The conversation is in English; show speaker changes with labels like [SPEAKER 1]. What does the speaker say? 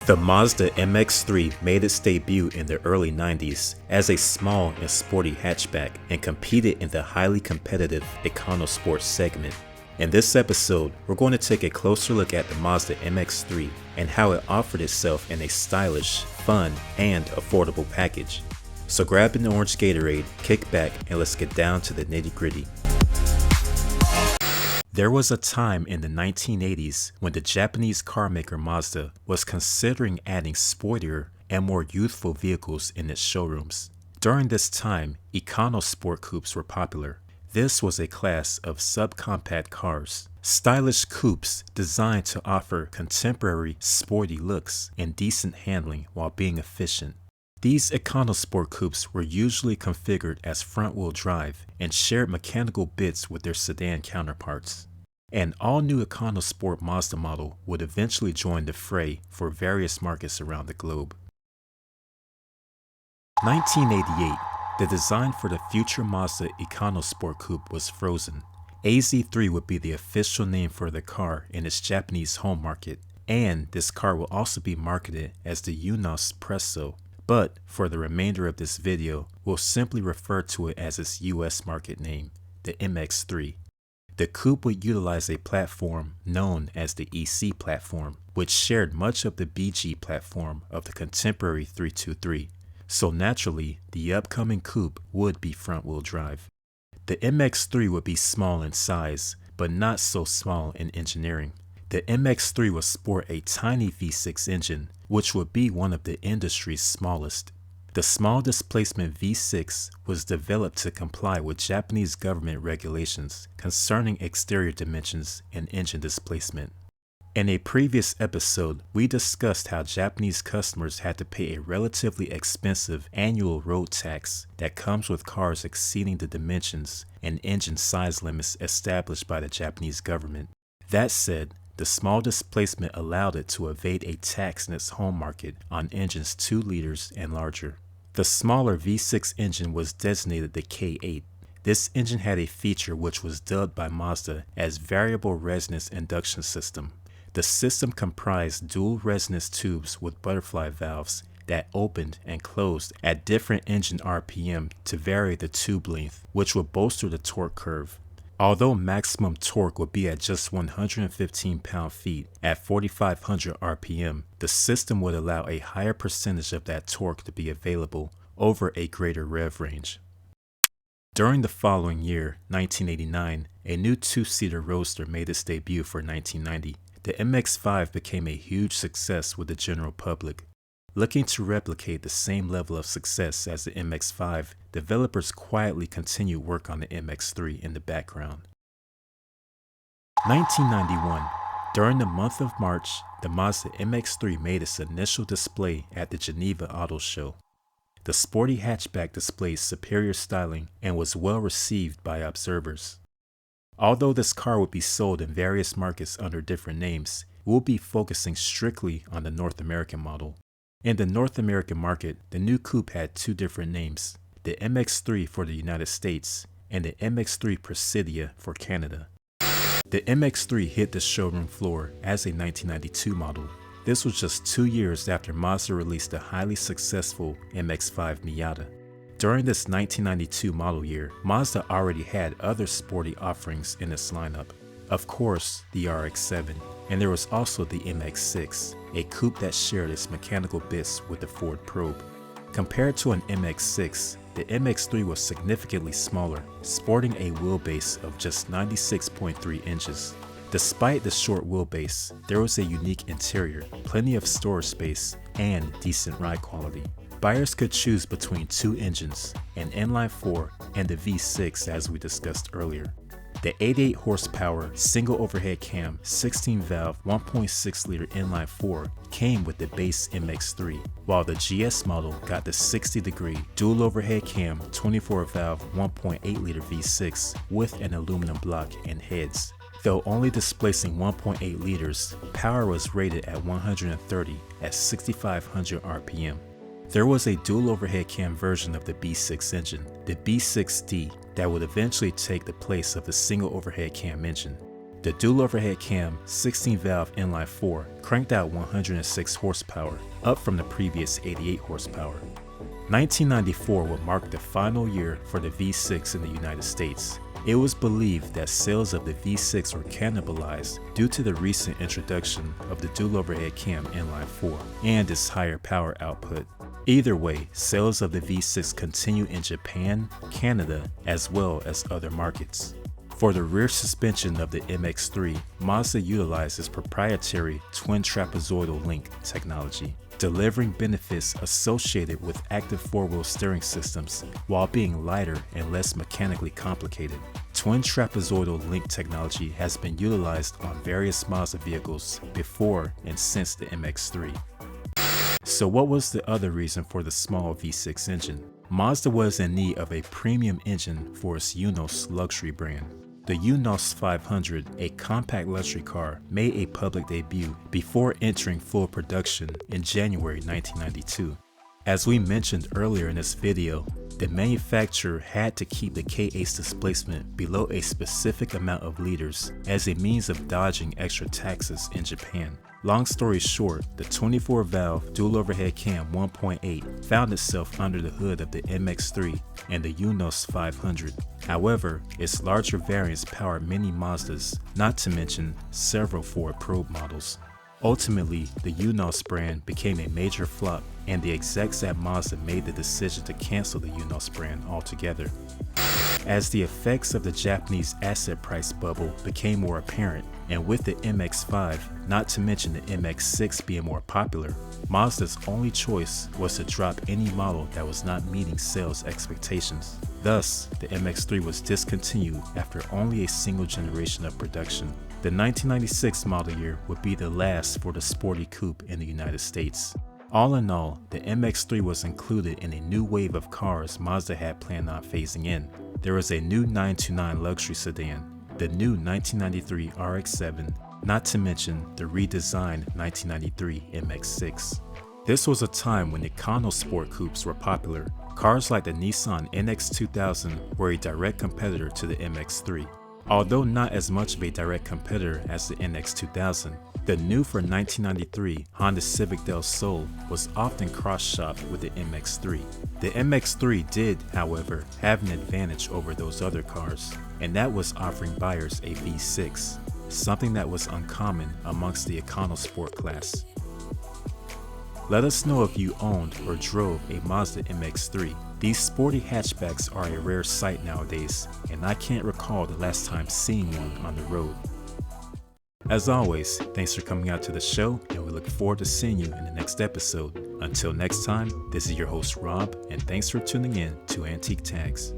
[SPEAKER 1] The Mazda MX-3 made its debut in the early 90s as a small and sporty hatchback and competed in the highly competitive Econosport segment. In this episode, we're going to take a closer look at the Mazda MX-3 and how it offered itself in a stylish, fun, and affordable package. So grab an orange Gatorade, kick back, and let's get down to the nitty-gritty. There was a time in the 1980s when the Japanese carmaker Mazda was considering adding sportier and more youthful vehicles in its showrooms. During this time, Econosport coupes were popular. This was a class of subcompact cars, stylish coupes designed to offer contemporary sporty looks and decent handling while being efficient. These Econosport coupes were usually configured as front-wheel drive and shared mechanical bits with their sedan counterparts. An all-new Econosport Mazda model would eventually join the fray for various markets around the globe. 1988, the design for the future Mazda Econosport coupe was frozen. AZ3 would be the official name for the car in its Japanese home market, and this car will also be marketed as the Eunos Presso. But for the remainder of this video, we'll simply refer to it as its US market name, the MX-3. The coupe would utilize a platform known as the EC platform, which shared much of the BG platform of the contemporary 323. So naturally, the upcoming coupe would be front-wheel drive. The MX-3 would be small in size, but not so small in engineering. The MX-3 would sport a tiny V6 engine, which would be one of the industry's smallest. The small displacement V6 was developed to comply with Japanese government regulations concerning exterior dimensions and engine displacement. In a previous episode, we discussed how Japanese customers had to pay a relatively expensive annual road tax that comes with cars exceeding the dimensions and engine size limits established by the Japanese government. That said, the small displacement allowed it to evade a tax in its home market on engines 2 liters and larger. The smaller V6 engine was designated the K8. This engine had a feature which was dubbed by Mazda as Variable Resonance Induction System. The system comprised dual resonance tubes with butterfly valves that opened and closed at different engine RPM to vary the tube length, which would bolster the torque curve. Although maximum torque would be at just 115 pound-feet at 4,500 RPM, the system would allow a higher percentage of that torque to be available over a greater rev range. During the following year, 1989, a new 2-seater roadster made its debut for 1990. The MX-5 became a huge success with the general public. Looking to replicate the same level of success as the MX-5, developers quietly continued work on the MX-3 in the background. 1991. During the month of March, the Mazda MX-3 made its initial display at the Geneva Auto Show. The sporty hatchback displayed superior styling and was well received by observers. Although this car would be sold in various markets under different names, we'll be focusing strictly on the North American model. In the North American market, the new coupe had 2 different names, the MX-3 for the United States and the MX-3 Presidia for Canada. The MX-3 hit the showroom floor as a 1992 model. This was just 2 years after Mazda released the highly successful MX-5 Miata. During this 1992 model year, Mazda already had other sporty offerings in its lineup. Of course, the RX-7, and there was also the MX-6, a coupe that shared its mechanical bits with the Ford Probe. Compared to an MX-6, the MX-3 was significantly smaller, sporting a wheelbase of just 96.3 inches. Despite the short wheelbase, there was a unique interior, plenty of storage space, and decent ride quality. Buyers could choose between 2 engines, an inline-4 and the V6 as we discussed earlier. The 88 horsepower single overhead cam 16-valve 1.6-liter inline-4 came with the base MX-3, while the GS model got the 60-degree dual overhead cam 24-valve 1.8-liter V6 with an aluminum block and heads. Though only displacing 1.8 liters, power was rated at 130 at 6,500 RPM. There was a dual overhead cam version of the B6 engine, the B6D, that would eventually take the place of the single overhead cam engine. The dual overhead cam 16-valve inline-4 cranked out 106 horsepower, up from the previous 88 horsepower. 1994 would mark the final year for the V6 in the United States. It was believed that sales of the V6 were cannibalized due to the recent introduction of the dual overhead cam inline-4 and its higher power output. Either way, sales of the V6 continue in Japan, Canada, as well as other markets. For the rear suspension of the MX-3, Mazda utilizes proprietary twin trapezoidal link technology, delivering benefits associated with active four-wheel steering systems while being lighter and less mechanically complicated. Twin trapezoidal link technology has been utilized on various Mazda vehicles before and since the MX-3. So what was the other reason for the small V6 engine? Mazda was in need of a premium engine for its Eunos luxury brand. The Eunos 500, a compact luxury car, made a public debut before entering full production in January 1992. As we mentioned earlier in this video, the manufacturer had to keep the K8's displacement below a specific amount of liters as a means of dodging extra taxes in Japan. Long story short, the 24-valve dual overhead cam 1.8 found itself under the hood of the MX-3 and the Eunos 500. However, its larger variants powered many Mazdas, not to mention several Ford Probe models. Ultimately, the Eunos brand became a major flop, and the execs at Mazda made the decision to cancel the Eunos brand altogether. As the effects of the Japanese asset price bubble became more apparent, and with the MX-5, not to mention the MX-6 being more popular, Mazda's only choice was to drop any model that was not meeting sales expectations. Thus, the MX-3 was discontinued after only a single generation of production. The 1996 model year would be the last for the sporty coupe in the United States. All in all, the MX-3 was included in a new wave of cars Mazda had planned on phasing in. There was a new 929 luxury sedan, the new 1993 RX-7, not to mention the redesigned 1993 MX-6. This was a time when Econosport coupes were popular. Cars like the Nissan NX2000 were a direct competitor to the MX-3. Although not as much of a direct competitor as the NX2000, the new for 1993 Honda Civic Del Sol was often cross-shopped with the MX-3. The MX-3 did, however, have an advantage over those other cars, and that was offering buyers a V6, something that was uncommon amongst the Econosport class. Let us know if you owned or drove a Mazda MX-3. These sporty hatchbacks are a rare sight nowadays, and I can't recall the last time seeing one on the road. As always, thanks for coming out to the show, and we look forward to seeing you in the next episode. Until next time, this is your host Rob, and thanks for tuning in to Antique Tags.